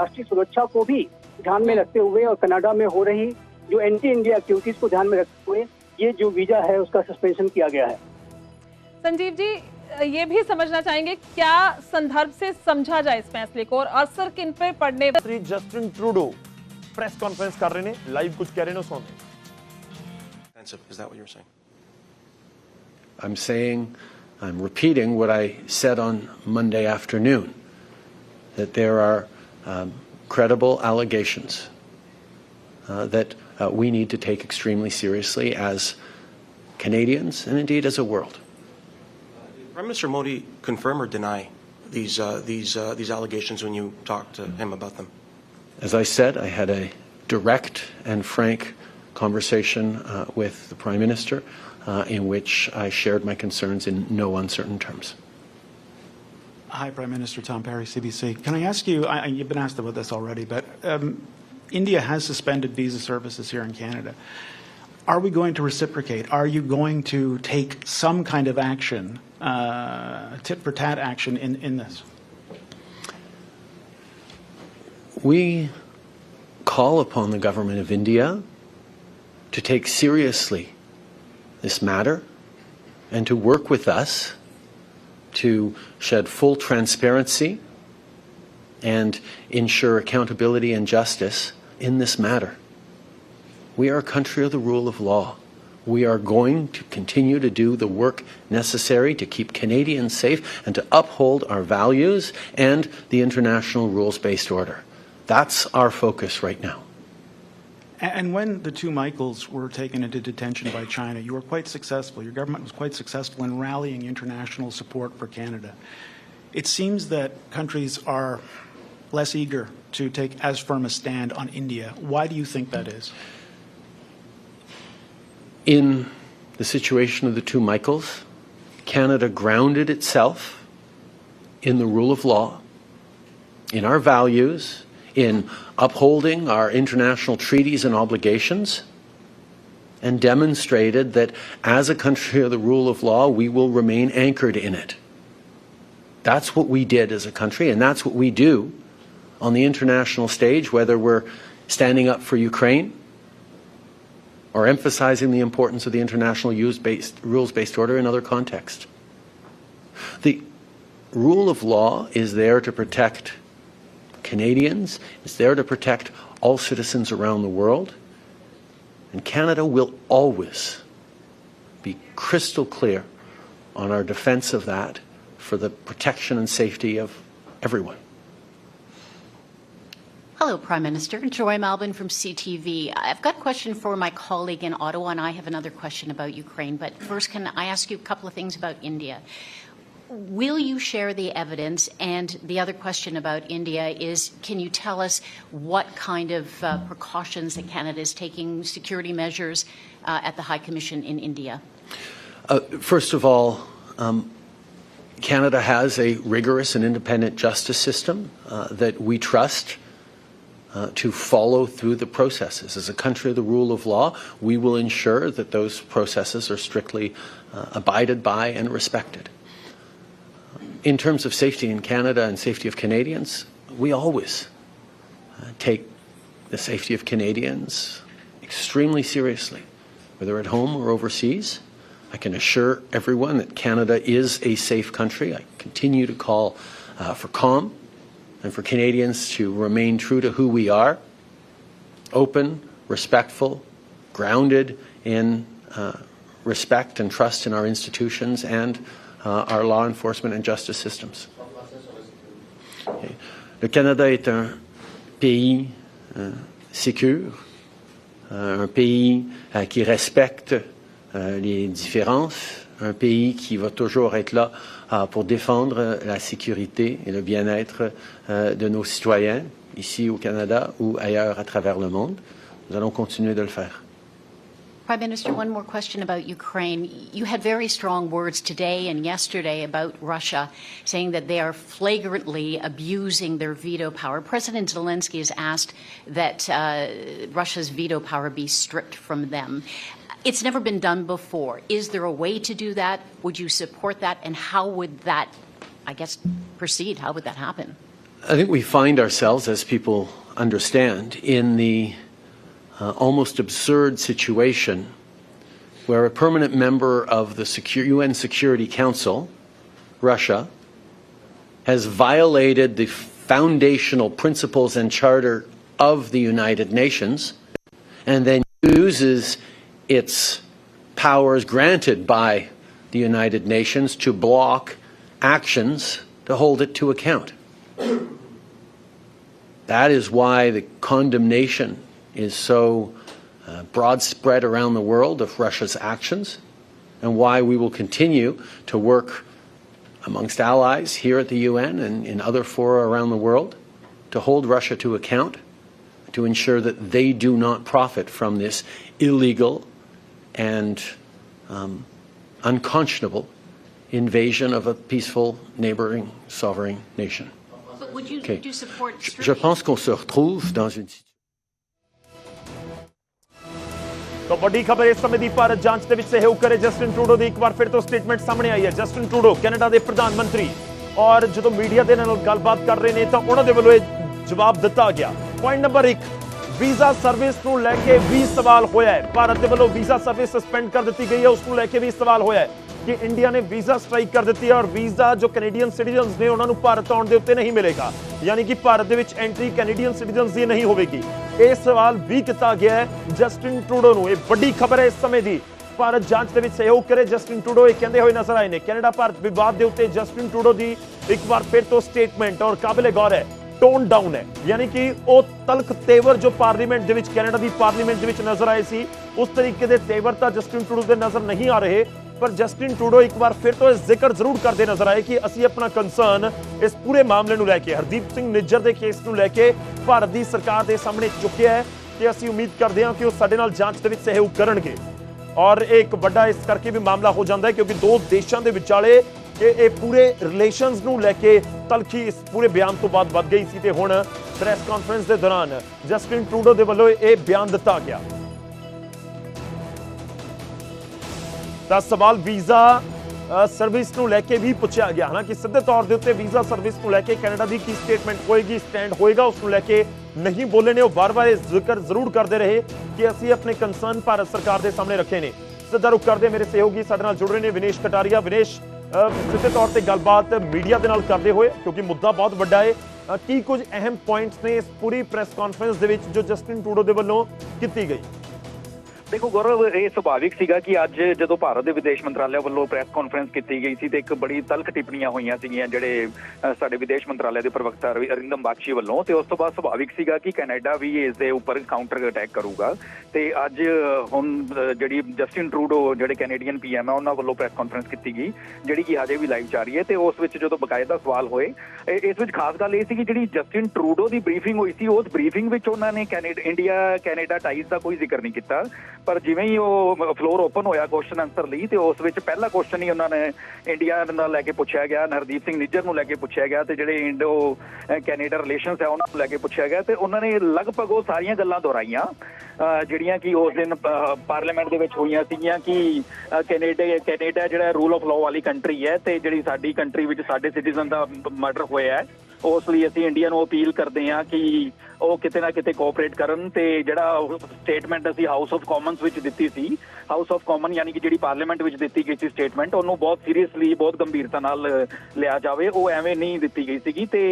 राष्ट्रीय सुरक्षा को भी ध्यान में रखते हुए और कनाडा में हो रही जो एंटी इंडिया एक्टिविटीज को ध्यान में रखते हुए ये जो वीजा है उसका सस्पेंशन किया गया है। संजीव जी, ये भी समझना चाहेंगे क्या संदर्भ से समझा जाए इस फैसले को और असर किन पे पड़ने। Shri Justin Trudeau press conference कर रहे ने, लाइव कुछ कह रहे ने, सुन। Is that what you're saying? I'm repeating what I said on Monday afternoon, that there are credible allegations that we need to take extremely seriously as Canadians and indeed as a world. Did Prime Minister Modi confirm or deny these allegations when you talked to him about them? As I said, I had a direct and frank conversation with the Prime Minister in which I shared my concerns in no uncertain terms. Hi, Prime Minister. Tom Perry, CBC. Can I ask you, you've been asked about this already, but India has suspended visa services here in Canada. Are we going to reciprocate? Are you going to take some kind of action, tit-for-tat action in this? We call upon the government of India to take seriously this matter and to work with us to shed full transparency and ensure accountability and justice in this matter. We are a country of the rule of law. We are going to continue to do the work necessary to keep Canadians safe and to uphold our values and the international rules-based order. That's our focus right now. And when the two Michaels were taken into detention by China, you were quite successful. Your government was quite successful in rallying international support for Canada. It seems that countries are less eager to take as firm a stand on India. Why do you think that is? In the situation of the two Michaels, Canada grounded itself in the rule of law, in our values, in upholding our international treaties and obligations, and demonstrated that as a country of the rule of law, we will remain anchored in it. That's what we did as a country, and that's what we do on the international stage, whether we're standing up for Ukraine or emphasizing the importance of the international rules-based order in other contexts. The rule of law is there to protect Canadians, it's there to protect all citizens around the world, and Canada will always be crystal clear on our defense of that for the protection and safety of everyone. Hello, Prime Minister. Joy Malbon from CTV. I've got a question for my colleague in Ottawa, and I have another question about Ukraine. But first, can I ask you a couple of things about India? Will you share the evidence? And the other question about India is, can you tell us what kind of precautions that Canada is taking, security measures at the High Commission in India? First of all, Canada has a rigorous and independent justice system that we trust to follow through the processes. As a country of the rule of law, we will ensure that those processes are strictly abided by and respected. In terms of safety in Canada and safety of Canadians, we always take the safety of Canadians extremely seriously, whether at home or overseas. I can assure everyone that Canada is a safe country. I continue to call for calm and for Canadians to remain true to who we are, open, respectful, grounded in respect and trust in our institutions and our law enforcement and justice systems. Le Canada est un pays sécure, un pays qui respecte les différences, un pays qui va toujours être là pour défendre la sécurité et le bien-être de nos citoyens, ici au Canada ou ailleurs à travers le monde. Nous allons continuer de le faire. Prime Minister, one more question about Ukraine. You had very strong words today and yesterday about Russia, saying that they are flagrantly abusing their veto power. President Zelensky has asked that Russia's veto power be stripped from them. It's never been done before. Is there a way to do that? Would you support that? And how would that, I guess, proceed? How would that happen? I think we find ourselves, as people understand, in the almost absurd situation where a permanent member of the UN Security Council, Russia, has violated the foundational principles and charter of the United Nations and then uses its powers granted by the United Nations to block actions to hold it to account. That is why the condemnation is so broad spread around the world of Russia's actions, and why we will continue to work amongst allies here at the UN and in other fora around the world to hold Russia to account, to ensure that they do not profit from this illegal and unconscionable invasion of a peaceful neighboring sovereign nation. But would you Okay. do support Je pense qu'on se retrouve dans une situation. तो वड्डी खबर इस समय दी भारत जांच दे विच सहयोग करे Justin Trudeau दी एक बार फिर तो स्टेटमेंट सामने आई है। जस्टिन ट्रूडो कैनेडा दे प्रधान मंत्री और जो मीडिया दे नाल गलबात कर रहे ने तो उन्हां दे वल्लों जवाब दिता गया। पॉइंट नंबर 1, वीजा सर्विस नूं लैके भी सवाल होया है। भारत दे वल्लों वीजा सर्विस सस्पेंड कर दी गई है, उसनूं लैके भी सवाल होया है कि इंडिया ने वीजा स्ट्राइक कर दी है और वीजा जो कैनेडियन सिटीजन ने उन्होंने भारत आने के उत्ते नहीं मिलेगा, यानी कि भारत दे विच एंट्री कैनेडियन सिटीजन की नहीं होगी। यह सवाल भी किया गया है जस्टिन ट्रूडो नूं। यह बड़ी खबर है इस समय की। भारत जांच के सहयोग करे जस्टिन ट्रूडो ये कहते हुए नजर आए ने। कैनेडा भारत विवाद के उत्ते जस्टिन ट्रूडो की एक बार फिर तो स्टेटमेंट और काबिले गौर है, टोन डाउन है, यानी कि वो तलख तेवर जो पार्लीमेंट दे विच कैनेडा की पार्लीमेंट दे विच नजर आए सी, उस तरीके के तेवर तो जस्टिन ट्रूडो के नजर नहीं आ रहे। पर जस्टिन ट्रूडो एक बार फिर तो जिक्र जरूर करते नजर आए कि असी अपना कंसर्न इस पूरे मामले नूं लैके हरदीप सिंह निज्जर के केस नूं लैके भारत की सरकार के सामने चुकिया है कि असी उम्मीद करते हैं कि वो साडे नाल जांच दे विच सहयोग करनगे। और एक बड़ा इस करके भी मामला हो जाता है क्योंकि दो देशों के विचाले ये पूरे रिलेशनस नूं लैके तलखी इस पूरे बयान तो बाद वध गई सी ते हुण प्रेस कॉन्फ्रेंस के दौरान जस्टिन ट्रूडो के वल्लों यह बयान दिता गया। सवाल वीजा सर्विस नूं लैके भी पूछा गया, हालांकि सीधे तौर के उत्ते वीजा सर्विस नूं लैके कैनेडा की की स्टेटमेंट होएगी, स्टैंड होएगा, उसनूं लैके नहीं बोले ने। बार बार जिक्र जरूर करते रहे कि असी अपने कंसर्न भारत सरकार के सामने रखे ने। सीधा रुख करते मेरे सहयोगी साडे नाल जुड़ रहे हैं विनेश कटारिया। विनेश, सीधे तौर पर गलबात मीडिया के नाल करते हुए क्योंकि मुद्दा बहुत बड़ा है, की कुछ अहम पॉइंट्स ने इस पूरी प्रेस कॉन्फ्रेंस दे विच जो जस्टिन ट्रूडो के वल्लों की गई? देखो गौरव, ये सुभाविक सीगा कि अज जो भारत के विदेश मंत्रालय वालों प्रेस कॉन्फ्रेंस की गई थी तो एक बड़ी तलख टिप्पणियां हुई जिहड़े साडे विदेश मंत्रालय के प्रवक्ता अरिंदम बागची वालों, तो उस तो बाद सुभाविक सीगा कि कैनेडा भी इस दे उपर काउंटर अटैक करूगा। तो अज हुण जिहड़ी जस्टिन ट्रूडो जिहड़े कैनेडियन PM है उन्हां वालों प्रेस कॉन्फ्रेंस की गई जिहड़ी कि हजे भी लाइव जा रही है। तो उस विच जो बकायदा सवाल होए, इस विच खास गल ये सी कि जिहड़ी जस्टिन ट्रूडो की ब्रीफिंग हुई सी उस ब्रीफिंग विच उन्होंने इंडिया कैनेडा टाइज का कोई जिक्र नहीं किया, पर जिवें ही वो फ्लोर ओपन होया क्वेश्चन आंसर लई तो उस विच पहला क्वेश्चन ही उन्होंने इंडिया नाल लैके पूछा गया, हरदीप सिंह निज्जर नूं लैके पूछा गया, तो जिहड़े इंडो कैनेडा रिलेशनस है उन्होंने लैके पूछा गया। तो उन्होंने लगभग वो सारियां गल्लां दोहराइयां जिहड़ियां कि उस दिन पार्लीमेंट दे विच होईयां सीगियां कि कैनेडा जिहड़ा रूल ऑफ लॉ वाली कंट्री है, तो जिहड़ी साडी कंट्री विच साडे सिटीजन दा मर्डर होया है उस लिए असीं इंडिया नूं अपील करते हैं कि वो किते ना किते कोऑपरेट करन। ते जिहड़ा स्टेटमेंट असीं हाउस ऑफ कॉमन्स विच दित्ती सी, हाउस ऑफ कॉमन यानी कि जिहड़ी पार्लीमेंट विच दित्ती गई सी स्टेटमेंट, उहनूं बहुत सीरीयसली बहुत गंभीरता नाल लिया जावे, वो एवें नहीं दित्ती गई सीगी। ते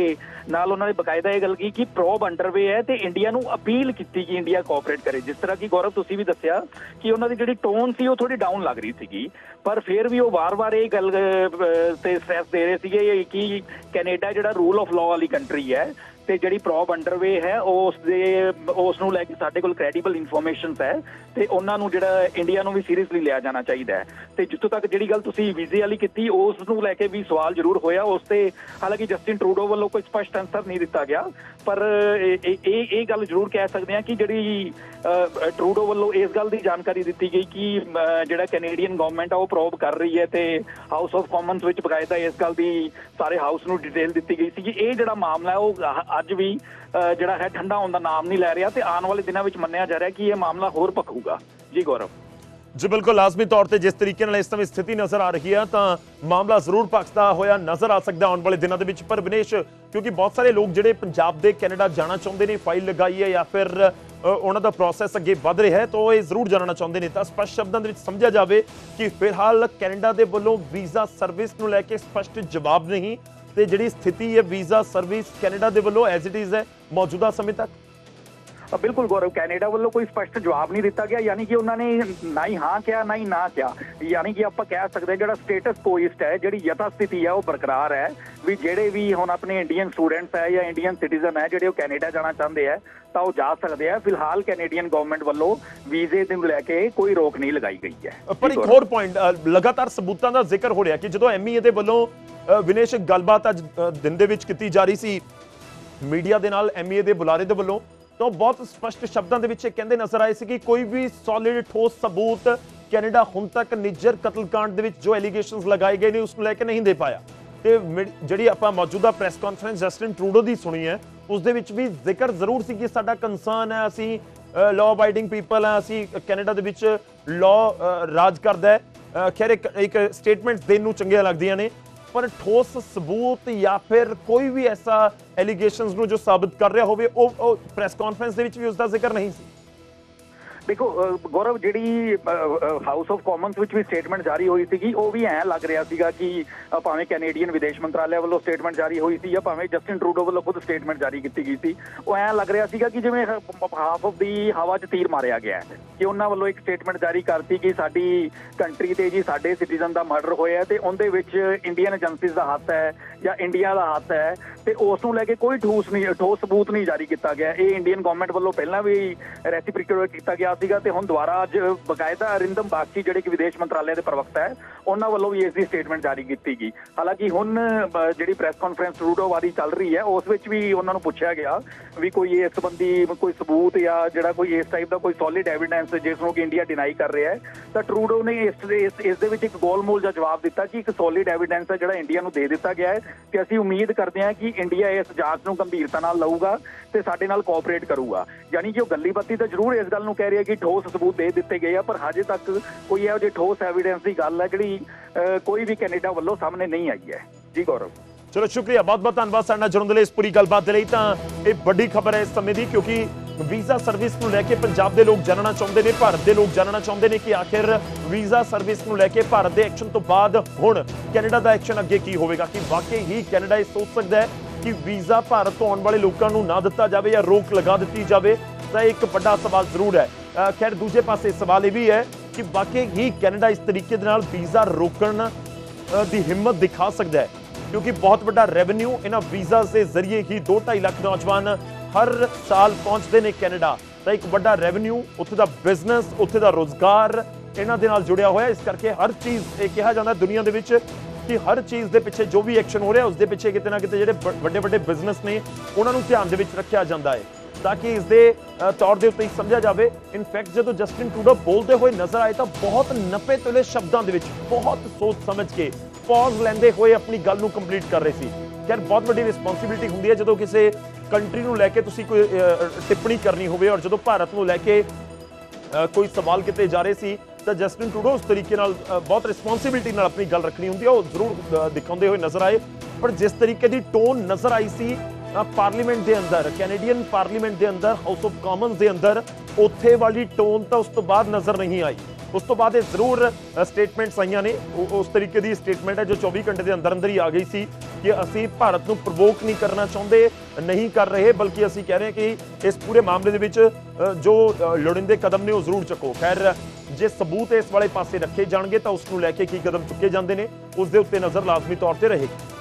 नाल उन्होंने बकायदा ये गल की कि प्रोब अंडरवे है ते इंडिया नूं अपील कीती कि इंडिया कोऑपरेट करे। जिस तरह की गौरव तुसीं भी दस्सिया कि उन्हां दी जिहड़ी टोन सी वो थोड़ी डाउन लग रही सीगी, पर फिर भी वो बार-बार ये गल ते स्ट्रेस दे रहे सीगे कि कैनेडा जिहड़ा रूल ऑफ लॉ वाली कंट्री है ते जिहड़ी प्रॉब अंडरवे है उसनूं लैके साडे कोल क्रेडिबल इन्फॉर्मेशन है ते उन्हां नूं जिहड़ा इंडिया नूं भी सीरीयसली लिया जाना चाहिए है। ते जिੱਥੋਂ तक जिहड़ी गल तुसीं वीजे वाली कीती उसनूं लैके भी सवाल जरूर होया, उस ते हालांकि जस्टिन ट्रूडो वालों कोई स्पष्ट आंसर नहीं दिता गया, पर ये गल जरूर कह सकते हैं कि जिहड़ी ट्रूडो वालों इस गल की जानकारी दी गई कि जिहड़ा कैनेडियन गवर्नमेंट है वो प्रॉब कर रही है, तो हाउस ऑफ कॉमन्स विच बकायदा इस गल की सारे हाउस नूं डिटेल दी गई सी कि ये जिहड़ा मामला है वो अज भी जिहड़ा है ठंडा होने का नाम नहीं लै रहा, तो आने वाले दिनों में मन्निया जा रहा है कि यह मामला होर भखूगा। जी गौरव। जी बिल्कुल, लाजमी तौर पर जिस तरीके नाल इस समय स्थिति नजर आ रही है तो मामला जरूर भखदा होया नजर आ सकता आने वाले दिनों के पर विनेश, क्योंकि बहुत सारे लोग जिहड़े पंजाब दे कैनेडा जाना चाहते हैं, फाइल लगाई है या फिर उन्हों का प्रोसैस अगे वध रहा है, तो ये जरूर जानना चाहते हैं। तो स्पष्ट शब्दों में समझा जाए कि फिलहाल कैनेडा के वलों वीज़ा सर्विस नूं लैके स्पष्ट जवाब नहीं, तो जिहड़ी स्थिति है वीज़ा सर्विस कैनेडा के वलों एज इट इज़ है मौजूदा समय तक। बिल्कुल गौरव, कैनेडा वालों कोई स्पष्ट जवाब नहीं दिता गया, यानी कि उन्होंने ना ही हाँ क्या ना ही ना क्या, यानी कि आप कह सकते हैं जो स्टेटस कोइस्ट है, जी यथास्थिति है वो बरकरार है भी जेडे भी हम अपने इंडियन स्टूडेंट्स है या इंडियन सिटीजन है जो कैनेडा जाना चाहते हैं तो वो जा सकते हैं। फिलहाल कैनेडियन गवर्नमेंट वालों वीजे को लैके कोई रोक नहीं लगाई गई है। पर एक होर पॉइंट, लगातार सबूतों का जिक्र हो रहा कि जो MEA के वालों विनेश गलबात अज दिन दे विच कीती जा रही सी मीडिया के नाल MEA के बुलारे के वालों, तो बहुत स्पष्ट शब्दों के कहते नजर आए कि कोई भी सॉलिड ठोस सबूत कैनेडा हुण तक निज्जर कतलकांड के जो एलीगेशंस लगाए गए ने उसको लैके नहीं दे पाया। तो जी आप मौजूदा प्रैस कॉन्फ्रेंस जस्टिन ट्रूडो की सुनी है, उस दे विच भी जिक्र जरूर सी कि साडा कंसर्न है, असी लॉ अबाइडिंग पीपल है, असी कैनेडा दे विच लॉ राज करदा है। खैर एक स्टेटमेंट्स देने नूं चंगियां लगदियां ने, पर ठोस सबूत या फिर कोई भी ऐसा एलीगेशंस नूं जो साबित कर रहा होवे वो प्रेस कॉन्फ्रेंस दे विच भी उसका जिक्र नहीं सी। देखो गौरव, जी हाउस ऑफ कॉमन्स विच भी स्टेटमेंट जारी हुई थी वो भी ऐ लग रहा सीगा कि भावें कैनेडियन विदेश मंत्रालय वालों स्टेटमेंट जारी हुई थी या भावें जस्टिन ट्रूडो वालों खुद स्टेटमेंट जारी की गई थी, वो ऐ लग रहा सीगा कि जिवें हाफ ऑफ दी हवा च तीर मारिया गया है कि उन्होंने वालों एक स्टेटमेंट जारी करती कि साडी कंट्री ते जी साडे सिटीजन का मर्डर होया ते उहदे विच इंडियन एजेंसीज का हत्थ है या इंडिया का हत्थ है, तो उस नूं लैके कोई ठोस सबूत नहीं जारी किया गया। ये इंडियन गवर्नमेंट वालों पहला भी रेसिप्रोकेट किया गया सीगा ते हुण दुबारा अज बकायदा अरिंदम बागची जिहड़े कि विदेश मंत्रालय के प्रवक्ता है उन्होंने वालों भी इसकी स्टेटमेंट जारी की गई। हालांकि हुण जिहड़ी प्रेस कॉन्फ्रेंस ट्रूडो वाली चल रही है उस विच भी उन्होंने पूछा गया भी कोई इस संबंधी कोई सबूत या जिहड़ा कोई इस टाइप का कोई सॉलिड एविडेंस जिसनों कि इंडिया डिनाई कर रहा है, तो ट्रूडो ने इस दे विच एक गोलमोल जिहा जवाब दिता कि एक सॉलिड एविडेंस है जिहड़ा इंडिया नूं दे दिता गया है कि असीं उम्मीद करते हैं कि इंडिया इस जांच नूं गंभीरता नाल लऊगा ते साडे नाल कोऑपरेट करूगा। यानी कि वो गल्ली बत्ती तो जरूर इस गल नूं कह रही है कि ठोस सबूत दे दिते गए हैं, पर हजे तक कोई इहो जिही ठोस एविडेंस की गल है जिहड़ी कोई भी कैनेडा वालों सामने नहीं आई है। जी गौरव, चलो शुक्रिया, बहुत बहुत धन्यवाद साडे नाल जुड़न दे लई इस पूरी गलबात दे लई। तां इह वड्डी खबर है इस समय दी, क्योंकि वीज़ा सर्विस नूं लैके पंजाब दे लोग जानना चाहुंदे ने, भारत दे लोग जानना चाहुंदे ने कि आखिर वीज़ा सर्विस नूं लैके भारत दे एक्शन तो बाद हुण कैनेडा दा एक्शन अगे की होवेगा, कि वाकई ही कैनेडा इह सोच सकदा है कि वीज़ा भारत तो आउण वाले लोकां नूं ना दिता जावे या रोक लगा दित्ती जावे। तां एक वड्डा सवाल जरूर है। खैर दूजे पासे सवाल यह भी है कि वाकई ही कैनेडा इस तरीके दे नाल वीज़ा रोकण दी हिम्मत दिखा सकदा है, क्योंकि बहुत बड़ा रेवेन्यू इन्हां वीज़ा के जरिए ही 2-2.5 लाख नौजवान हर साल पहुंचते हैं कैनेडा। तो एक बड़ा रेवेन्यू, उत्थे दा बिजनेस, उत्थे दा रोजगार इन्हां दे नाल जुड़िया होया। इस करके हर चीज़ ये कहा जाता दुनिया दे विच कि हर चीज़ के पिछे जो भी एक्शन हो रहा है उसके पिछे किते ना किते जिहड़े वड्डे वड्डे बिजनेस ने उन्होंने ध्यान दे विच रखिया जाता है, ताकि इसके तौर के उत्ते समझा जाए। इनफैक्ट जो जस्टिन ट्रूडो बोलते हुए नजर आए तो बहुत नपे तुले शब्दों के बहुत सोच समझ के पॉज लेंदे हुए अपनी गल नूं कंप्लीट कर रहे थे। खैर बहुत बड़ी रिस्पॉन्सिबिलिटी होंदी है जो किसी कंट्री नूं लैके तुसीं कोई टिप्पणी करनी होवे, और जो भारत नूं लैके कोई सवाल किए जा रहे थे तो जस्टिन ट्रूडो उस तरीके नाल बहुत रिस्पॉन्सिबिलिटी नाल अपनी गल रखनी होंदी है, वो जरूर दिखाते हुए नजर आए। पर जिस तरीके की टोन नजर आई सी पार्लीमेंट के अंदर, कैनेडियन पार्लीमेंट के अंदर, हाउस ऑफ कॉमन्स के अंदर, उत्थे वाली टोन तो उस तो बाद नजर नहीं आई। उस तो बाद जरूर स्टेटमेंट्स आईयां ने, उस तरीके की स्टेटमेंट है जो 24 घंटे के अंदर अंदर ही आ गई सी कि असी भारत को प्रवोक नहीं करना चाहते, नहीं कर रहे, बल्कि असी कह रहे हैं कि इस पूरे मामले के विच जो लोड़ींदे कदम ने वो जरूर चुको। खैर जे सबूत इस वाले पासे रखे जाएंगे तो उसनूं लैके की कदम चुके जाते हैं उसके उत्ते नज़र लाजमी तौर पर रहेगी।